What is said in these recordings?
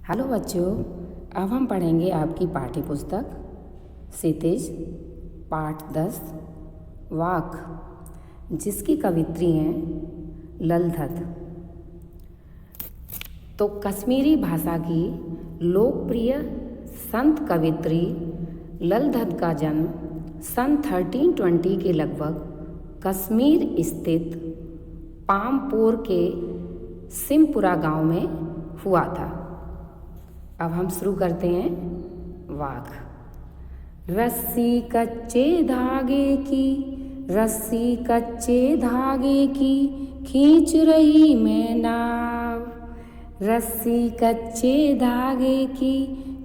Hello बच्चों, अब हम पढ़ेंगे आपकी पाठ्य पुस्तक क्षितिज पाठ 10 वाक, जिसकी कवित्री हैं ललधत। तो कश्मीरी भाषा की लोकप्रिय संत कवित्री ललधत का जन्म सन 1320 के लगभग कश्मीर स्थित पामपोर के सिमपुरा गांव में हुआ था। अब हम शुरू करते हैं वाक। रस्सी कच्चे धागे की, रस्सी कच्चे धागे की खींच रही मैं नाव। रस्सी कच्चे धागे की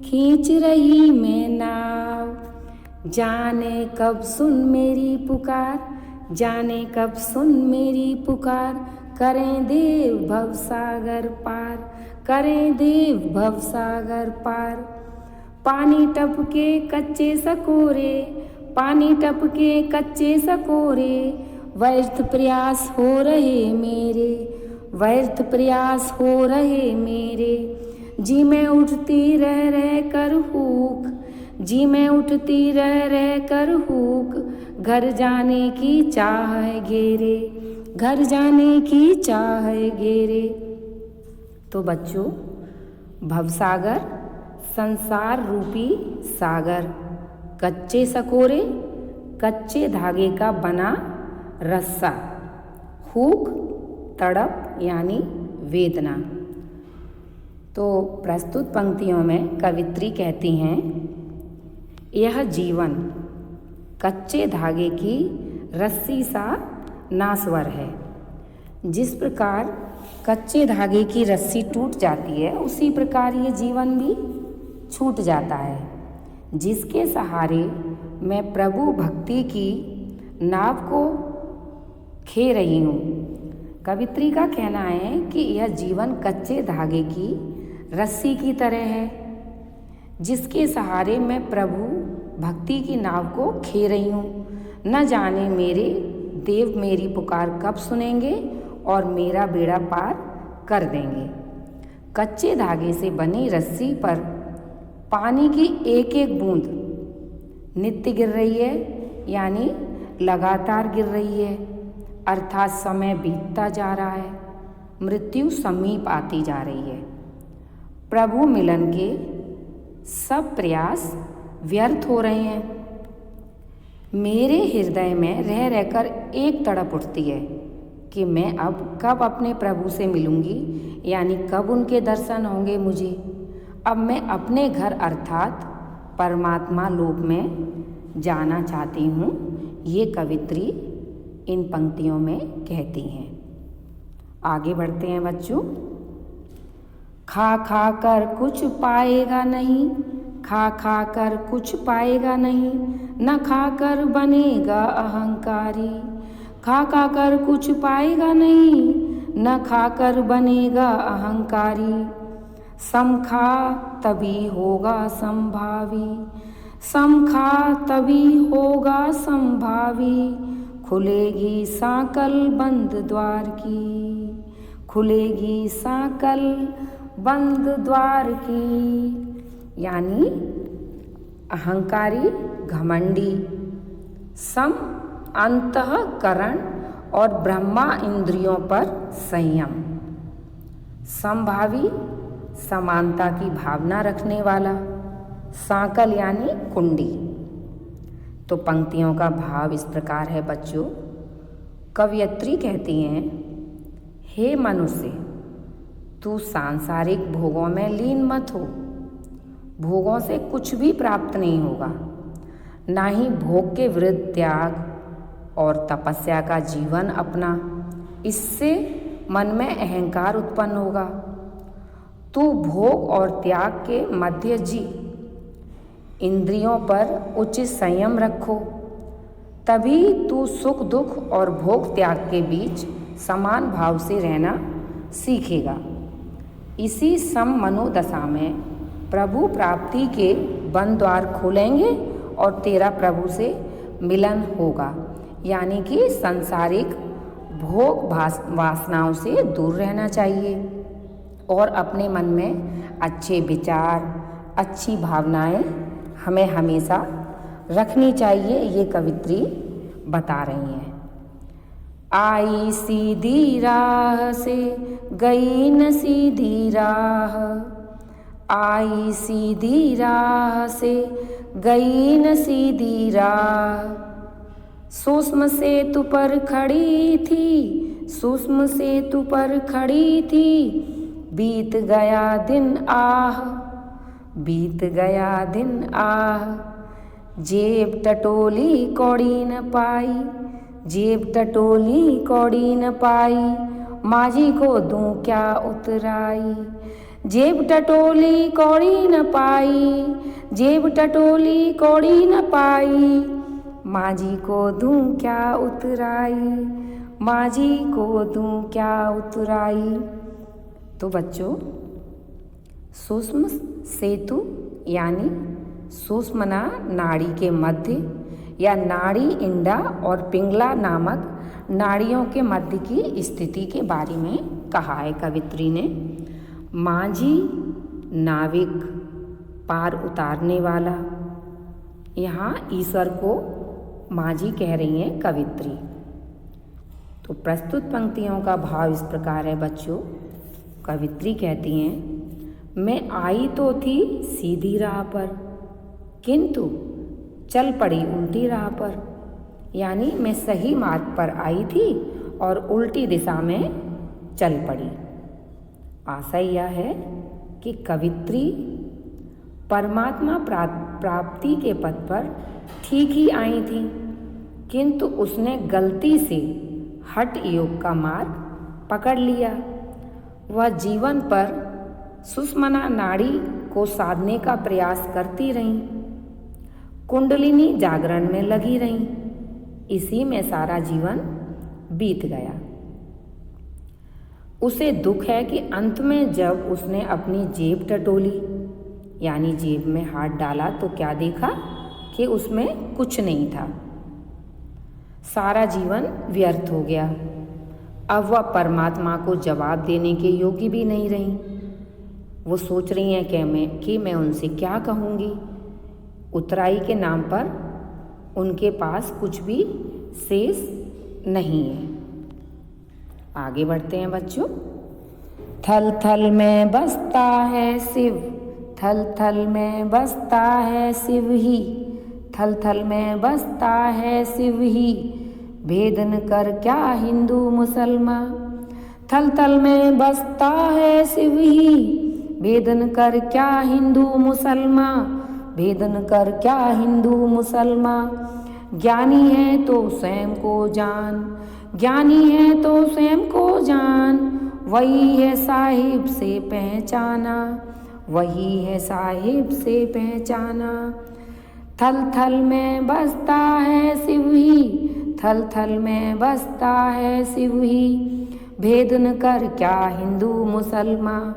खींच रही मैं नाव। जाने कब सुन मेरी पुकार, जाने कब सुन मेरी पुकार, करें देव भवसागर पार, करें देव भवसागर पार। पानी टपके कच्चे सकोरे, पानी टपके कच्चे सकोरे, व्यर्थ प्रयास हो रहे मेरे, व्यर्थ प्रयास हो रहे मेरे। जी मैं उठती रह कर हूक, जी मैं उठती रह कर हूक, घर जाने की चाह है घेरे, घर जाने की चाह है घेरे। तो बच्चों, भवसागर संसार रूपी सागर, कच्चे सकोरे कच्चे धागे का बना रस्सा, हुक तड़प यानी वेदना। तो प्रस्तुत पंक्तियों में कवित्री कहती हैं, यह जीवन कच्चे धागे की रस्सी सा नासवर है। जिस प्रकार कच्चे धागे की रस्सी टूट जाती है, उसी प्रकार ये जीवन भी छूट जाता है, जिसके सहारे मैं प्रभु भक्ति की नाव को खे रही हूँ। कवित्री का कहना है कि यह जीवन कच्चे धागे की रस्सी की तरह है, जिसके सहारे मैं प्रभु भक्ति की नाव को खे रही हूँ। न जाने मेरे देव मेरी पुकार कब सुनेंगे और मेरा बेड़ा पार कर देंगे। कच्चे धागे से बनी रस्सी पर पानी की एक एक बूंद नित्य गिर रही है, यानी लगातार गिर रही है, अर्थात समय बीतता जा रहा है, मृत्यु समीप आती जा रही है। प्रभु मिलन के सब प्रयास व्यर्थ हो रहे हैं। मेरे हृदय में रह रहकर एक तड़प उठती है कि मैं अब कब अपने प्रभु से मिलूंगी, यानी कब उनके दर्शन होंगे मुझे। अब मैं अपने घर अर्थात परमात्मा लोक में जाना चाहती हूँ। ये कवित्री इन पंक्तियों में कहती हैं। आगे बढ़ते हैं बच्चों। खा खा कर कुछ पाएगा नहीं, खा खा कर कुछ पाएगा नहीं, न खाकर बनेगा अहंकारी। खा खा कर कुछ पाएगा नहीं, न खाकर बनेगा अहंकारी। समखा तभी होगा संभावी, समखा तभी होगा संभावी। खुलेगी सांकल बंद द्वार की, खुलेगी सांकल बंद द्वार की। यानी अहंकारी घमंडी, सम अंतःकरण और ब्रह्मा इंद्रियों पर संयम, समभावी समानता की भावना रखने वाला, सांकल यानी कुंडी। तो पंक्तियों का भाव इस प्रकार है बच्चों। कवयित्री कहती हैं, हे मनुष्य, तू सांसारिक भोगों में लीन मत हो। भोगों से कुछ भी प्राप्त नहीं होगा, ना ही भोग के विरुद्ध त्याग और तपस्या का जीवन अपना। इससे मन में अहंकार उत्पन्न होगा। तू भोग और त्याग के मध्य जी। इंद्रियों पर उचित संयम रखो, तभी तू सुख दुख और भोग त्याग के बीच समान भाव से रहना सीखेगा। इसी सम मनोदशा में प्रभु प्राप्ति के बंद द्वार खुलेंगे और तेरा प्रभु से मिलन होगा, यानी कि सांसारिक भोग वासनाओं से दूर रहना चाहिए और अपने मन में अच्छे विचार, अच्छी भावनाएं हमें हमेशा रखनी चाहिए, ये कवित्री बता रही हैं। आई सीधी राह से गई न सीधी राह, आई सीधी राह से गई न सीधी राह, सूक्ष्म सेतु पर खड़ी थी, सूक्ष्म सेतु पर खड़ी थी, बीत गया दिन आह, बीत गया दिन आह, जेब टटोली कौड़ी न पाई, जेब टटोली कौड़ी न पाई, माझी को दूं क्या उतराई, जेब टटोली कौड़ी न पाई, जेब टटोली कौड़ी न पाई, माझी को दूं क्या उतराई, माझी को दूं क्या उतराई। तो बच्चों, सूक्ष्म सेतु यानी सुषुम्ना नाड़ी के मध्य या नाड़ी इंडा और पिंगला नामक नाड़ियों के मध्य की स्थिति के बारे में कहा है कवित्री ने। माझी नाविक, पार उतारने वाला, यहाँ ईश्वर को माझी कह रही हैं कवित्री। तो प्रस्तुत पंक्तियों का भाव इस प्रकार है बच्चों। कवित्री कहती हैं, मैं आई तो थी सीधी राह पर, किंतु चल पड़ी उल्टी राह पर। यानी मैं सही मार्ग पर आई थी और उल्टी दिशा में चल पड़ी। आशय यह है कि कवित्री परमात्मा प्राप्ति के पथ पर ठीक ही आई थी, किंतु उसने गलती से हठ योग का मार्ग पकड़ लिया। वह जीवन पर सुषुम्ना नाड़ी को साधने का प्रयास करती रहीं, कुंडलिनी जागरण में लगी रहीं, इसी में सारा जीवन बीत गया। उसे दुख है कि अंत में जब उसने अपनी जेब टटोली यानी जेब में हाथ डाला तो क्या देखा कि उसमें कुछ नहीं था। सारा जीवन व्यर्थ हो गया। अब वह परमात्मा को जवाब देने के योग्य भी नहीं रही। वो सोच रही हैं कि मैं उनसे क्या कहूँगी। उतराई के नाम पर उनके पास कुछ भी शेष नहीं है। आगे बढ़ते हैं बच्चों। थल थल में बसता है शिव, थल थल में बसता है शिव ही, थल थल में बसता है शिव ही, भेदन कर क्या हिंदू मुसलमान। थल थल में बसता है शिव ही, भेदन कर क्या हिंदू मुसलमान, भेदन कर क्या हिंदू मुसलमान। ज्ञानी है तो स्वयं को जान, ज्ञानी है तो स्वयं को जान, वही है साहिब से पहचाना, वही है साहिब से पहचाना। थल थल में बसता है शिव ही, थल थल में बसता है शिव ही, भेद न कर क्या हिंदू मुसलमान,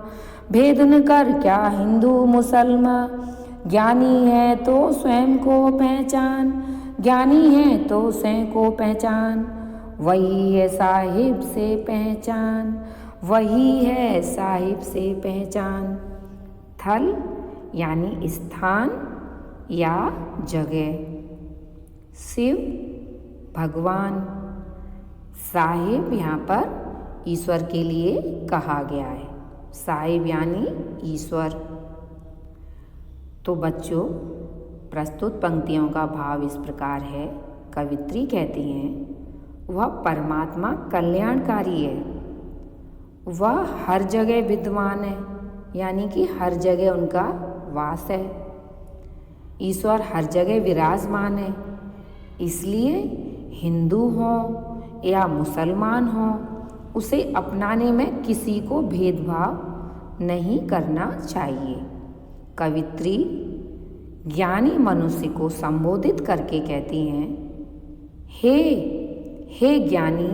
भेद न कर क्या हिंदू मुसलमान। ज्ञानी है तो स्वयं को पहचान, ज्ञानी है तो स्वयं को पहचान, वही है साहिब से पहचान, वही है साहिब से पहचान। थल यानी स्थान या जगह, शिव भगवान, साहिब यहाँ पर ईश्वर के लिए कहा गया है। साहिब यानी ईश्वर। तो बच्चों, प्रस्तुत पंक्तियों का भाव इस प्रकार है। कवित्री कहती हैं, वह परमात्मा कल्याणकारी है, वह हर जगह विद्यमान है, यानी कि हर जगह उनका वास है। ईश्वर हर जगह विराजमान है, इसलिए हिंदू हो या मुसलमान हो, उसे अपनाने में किसी को भेदभाव नहीं करना चाहिए। कवित्री ज्ञानी मनुष्य को संबोधित करके कहती हैं, हे ज्ञानी,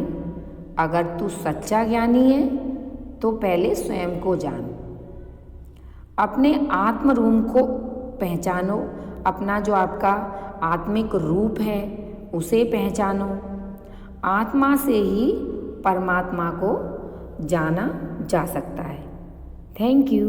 अगर तू सच्चा ज्ञानी है तो पहले स्वयं को जान, अपने आत्म रूप को पहचानो, अपना जो आपका आत्मिक रूप है उसे पहचानो। आत्मा से ही परमात्मा को जाना जा सकता है। Thank you.